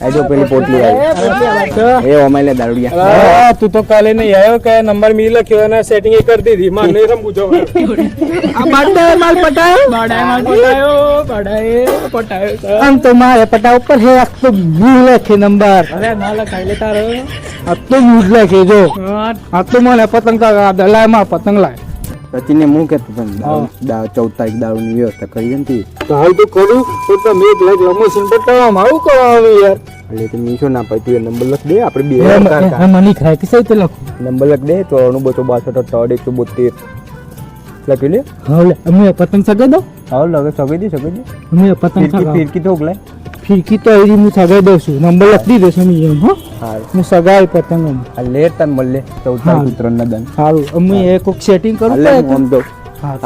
આ જો પેલી પોટલી આવી એ ઓમાઈલે દારૂડિયા તું તો કાલે નહીં આવ્યો કે નંબર મી લખ્યો અને સેટિંગ એ કરી દીધી માર નહીં રમવું જો આ બાડાએ માલ પટાયો આમ તો મારે પટા ઉપર છે આ તો ભૂલ લખે નંબર અરે ના લખાઈ લે તારો આ તો ભૂલ લખે જો આ તો મને પતંગ દલાય માં પતંગ લાય સચિને હું કહેતો તને 14 તારીખ દારૂની વ્યવસ્થા કરી હતી હાલ તો કરું તો તમે 1 લાખ લમોશન પટાવવામાં આવું કરો આવે યાર એટલે તો મીશો ના પાય તું એ નંબર લખ દે આપણે બે મને ખાય કે સહી તો લખો નંબર લખ દે 9462 172 લખી લે હા લે અમે પતંગ સગાઈ દો હા લગે સગી દી અમે પતંગ ફિરકી તો ઓગલાય ફિરકી તો એરી હું સગાઈ દઉં છું નંબર લખી દેશો મેં એમ હો હા હું સગાઈ પતંગ આ લે તન મળે 14 તારીખ ઉતરણ ના દન સારું અમે એક સેટિંગ કરું આમ દો હા